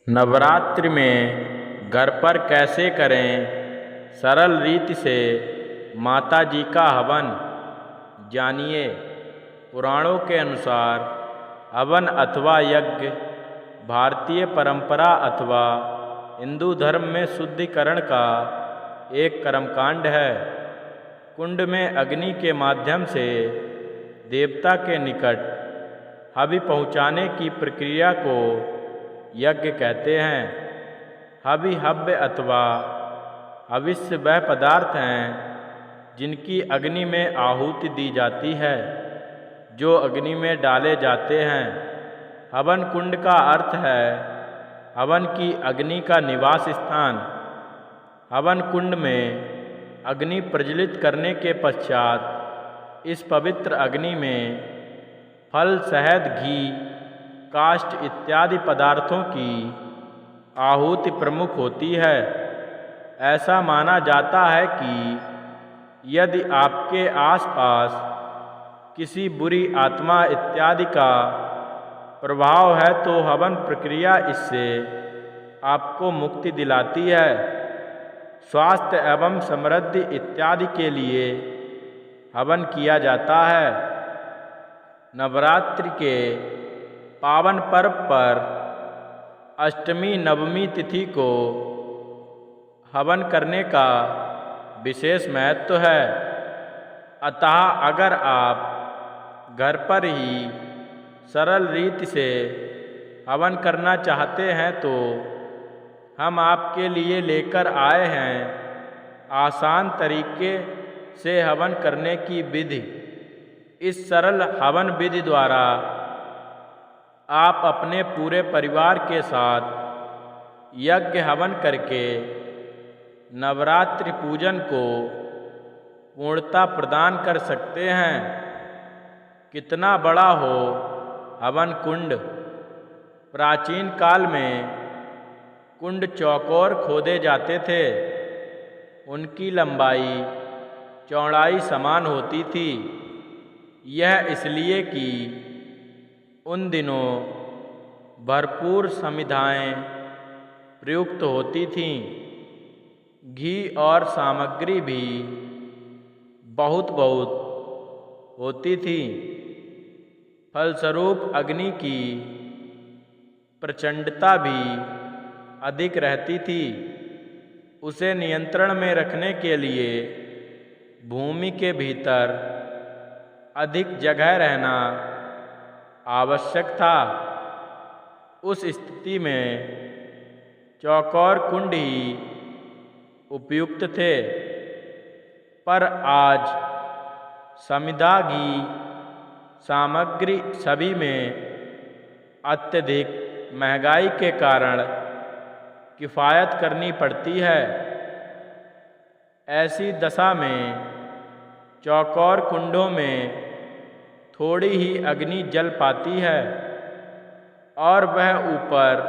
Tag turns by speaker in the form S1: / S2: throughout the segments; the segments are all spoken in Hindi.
S1: नवरात्रि में घर पर कैसे करें सरल रीति से माता जी का हवन। जानिए, पुराणों के अनुसार हवन अथवा यज्ञ भारतीय परंपरा अथवा हिंदू धर्म में शुद्धिकरण का एक कर्मकांड है। कुंड में अग्नि के माध्यम से देवता के निकट हवि पहुँचाने की प्रक्रिया को यज्ञ कहते हैं। हवि हव्य अथवा हविष्य वह पदार्थ हैं जिनकी अग्नि में आहुति दी जाती है, जो अग्नि में डाले जाते हैं। हवन कुंड का अर्थ है हवन की अग्नि का निवास स्थान। हवन कुंड में अग्नि प्रज्वलित करने के पश्चात इस पवित्र अग्नि में फल, शहद, घी, काष्ठ इत्यादि पदार्थों की आहुति प्रमुख होती है। ऐसा माना जाता है कि यदि आपके आसपास किसी बुरी आत्मा इत्यादि का प्रभाव है तो हवन प्रक्रिया इससे आपको मुक्ति दिलाती है। स्वास्थ्य एवं समृद्धि इत्यादि के लिए हवन किया जाता है। नवरात्रि के पावन पर्व पर अष्टमी नवमी तिथि को हवन करने का विशेष महत्व है। अतः अगर आप घर पर ही सरल रीति से हवन करना चाहते हैं तो हम आपके लिए लेकर आए हैं आसान तरीके से हवन करने की विधि। इस सरल हवन विधि द्वारा आप अपने पूरे परिवार के साथ यज्ञ हवन करके नवरात्रि पूजन को पूर्णता प्रदान कर सकते हैं। कितना बड़ा हो हवन कुंड। प्राचीन काल में कुंड चौकोर खोदे जाते थे। उनकी लंबाई चौड़ाई समान होती थी। यह इसलिए कि उन दिनों भरपूर समिधाएँ प्रयुक्त होती थीं। घी और सामग्री भी बहुत होती थी। फलस्वरूप अग्नि की प्रचंडता भी अधिक रहती थी। उसे नियंत्रण में रखने के लिए भूमि के भीतर अधिक जगह रहना आवश्यक था। उस स्थिति में चौकोर कुंड ही उपयुक्त थे। पर आज समिधा, घी, सामग्री सभी में अत्यधिक महंगाई के कारण किफ़ायत करनी पड़ती है। ऐसी दशा में चौकोर कुंडों में थोड़ी ही अग्नि जल पाती है और वह ऊपर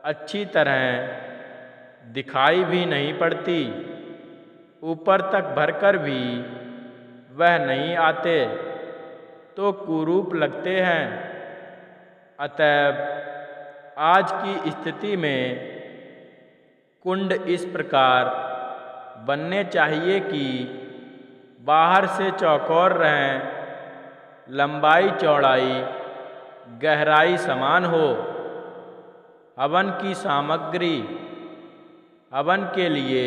S1: अच्छी तरह दिखाई भी नहीं पड़ती। ऊपर तक भरकर भी वह नहीं आते तो कुरूप लगते हैं। अतएव आज की स्थिति में कुंड इस प्रकार बनने चाहिए कि बाहर से चौकोर रहें, लंबाई चौड़ाई गहराई समान हो। हवन की सामग्री। हवन के लिए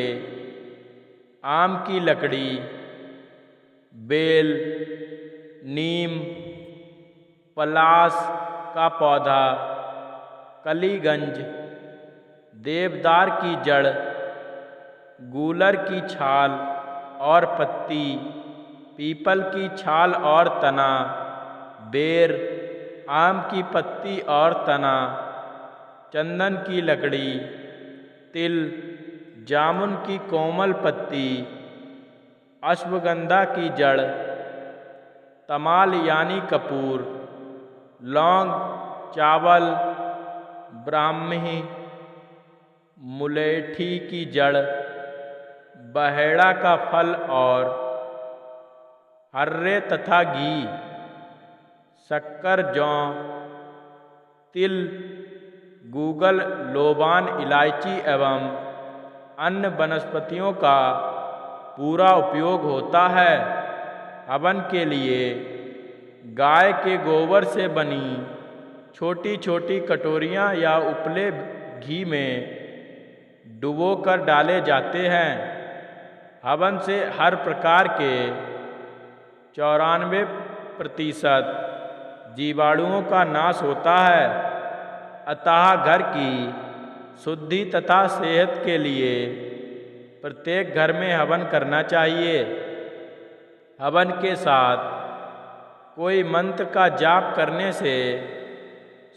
S1: आम की लकड़ी, बेल, नीम, पलाश का पौधा, कलीगंज, देवदार की जड़, गूलर की छाल और पत्ती, पीपल की छाल और तना, बेर, आम की पत्ती और तना, चंदन की लकड़ी, तिल, जामुन की कोमल पत्ती, अश्वगंधा की जड़, तमाल यानी कपूर, लौंग, चावल, ब्राह्मी, मुलेठी की जड़, बहेड़ा का फल और हर्रे तथा घी, शक्कर, जौ, तिल, गूगल, लोबान, इलायची एवं अन्य वनस्पतियों का पूरा उपयोग होता है। हवन के लिए गाय के गोबर से बनी छोटी छोटी कटोरियाँ या उपले घी में डुबोकर डाले जाते हैं। हवन से हर प्रकार के 94% जीवाणुओं का नाश होता है। अतः घर की शुद्धि तथा सेहत के लिए प्रत्येक घर में हवन करना चाहिए। हवन के साथ कोई मंत्र का जाप करने से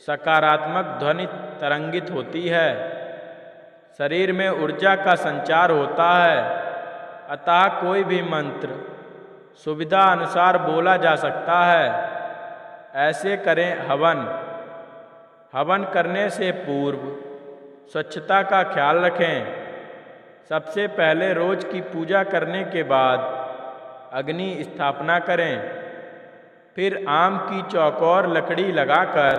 S1: सकारात्मक ध्वनि तरंगित होती है, शरीर में ऊर्जा का संचार होता है। अतः कोई भी मंत्र सुविधा अनुसार बोला जा सकता है। ऐसे करें हवन। हवन करने से पूर्व स्वच्छता का ख्याल रखें। सबसे पहले रोज की पूजा करने के बाद अग्नि स्थापना करें। फिर आम की चौकोर लकड़ी लगाकर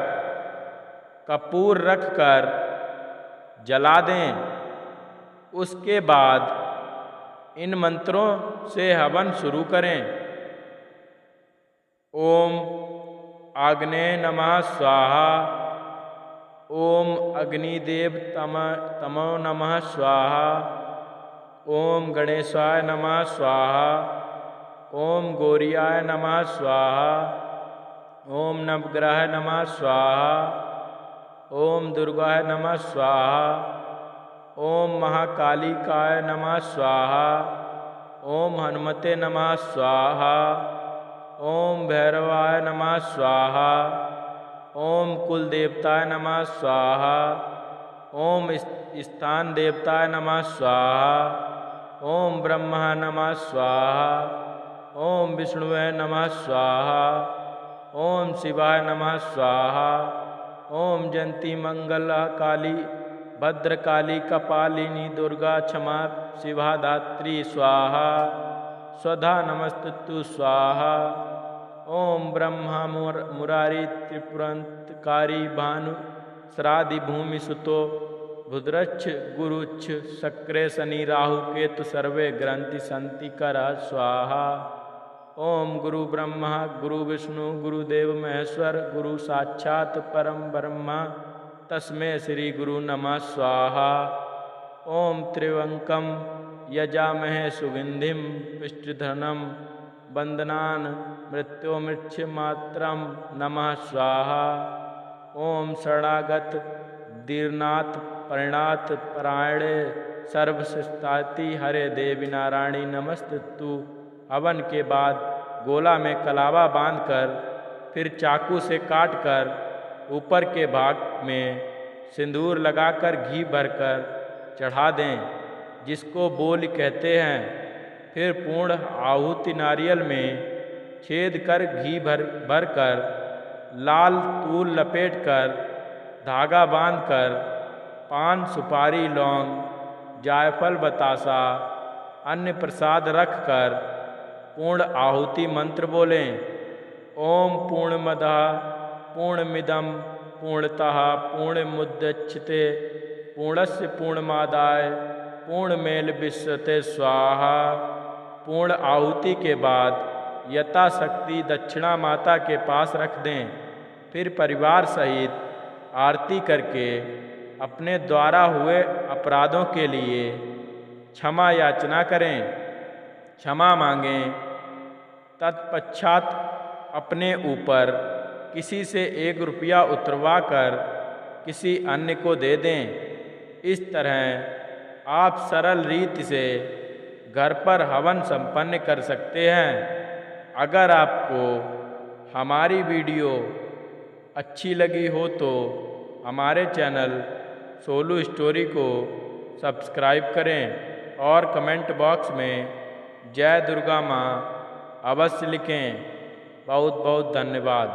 S1: कपूर रखकर जला दें। उसके बाद इन मंत्रों से हवन शुरू करें। ओम आग्नेय नमः स्वाहा। ओम अग्निदेव तमो नमः स्वाहा। ओम गणेशाय नमः स्वाहा। ओम गौरियाय नमः स्वाहा। ओम नवग्रह नमः स्वाहा। ओम दुर्गाय नमः स्वाहा। ओम महाकालिकाय नमः स्वाहा। ओम हनुमते नमः स्वाहा। ओम भैरवाय नमः स्वाहा। ओम कुल देवताय नमः स्वाहा। ओम स्थान देवताय नमः स्वाहा। ओम ब्रह्मा नमः स्वाहा। ओम विष्णुवे नमः स्वाहा। ओम शिवाय नमः स्वाहा। ओम जयंती मंगला काली भद्रकाली कपालिनी दुर्गा क्षमा शिवा धात्री स्वाहा। स्वधा नमस्तुतु स्वाहा। ओम ब्रह्मा मुरारी त्रिपुरंतकारी भानु श्राद्धि भूमि सुतो बुद्रच्छ गुरुच्छ शक्रे शनि राहु केतु सर्वे ग्रंथि संति कर स्वाहा। ओम गुरु ब्रह्मा गुरु विष्णु गुरुदेव महेश्वर गुरु साक्षात परम ब्रह्मा तस्मै श्री गुरु नमः स्वाहा। ओम त्रिवंकम यजामहे सुगंधिम पुष्टिधनम वंदनान मृत्युमृच्छमात्रम नमः स्वाहा। ओम शरणागत दीर्नाथ परिणाथ परायणे सर्वशिष्टाति हरे देवी नारायणी नमस्तुतु। हवन के बाद गोला में कलावा बांधकर फिर चाकू से काटकर ऊपर के भाग में सिंदूर लगाकर घी भरकर चढ़ा दें, जिसको बोल कहते हैं। फिर पूर्ण आहुति नारियल में छेद कर घी भरकर लाल तूल लपेटकर धागा बांधकर पान सुपारी लौंग जायफल बतासा अन्य प्रसाद रखकर पूर्ण आहुति मंत्र बोलें। ओम पूर्णमदः पूर्णमिदं पूर्णतः पूर्णमुदच्यते पूर्णस्य पूर्णमादाय पूर्णमेलविष्यते स्वाहा। पूर्ण आहुति के बाद यथाशक्ति दक्षिणा माता के पास रख दें। फिर परिवार सहित आरती करके अपने द्वारा हुए अपराधों के लिए क्षमा याचना करें, क्षमा मांगें। तत्पश्चात अपने ऊपर किसी से 1 रुपया उतरवा कर किसी अन्य को दे दें। इस तरह आप सरल रीति से घर पर हवन संपन्न कर सकते हैं। अगर आपको हमारी वीडियो अच्छी लगी हो तो हमारे चैनल सोलू स्टोरी को सब्सक्राइब करें और कमेंट बॉक्स में जय दुर्गा माँ अवश्य लिखें। बहुत बहुत धन्यवाद।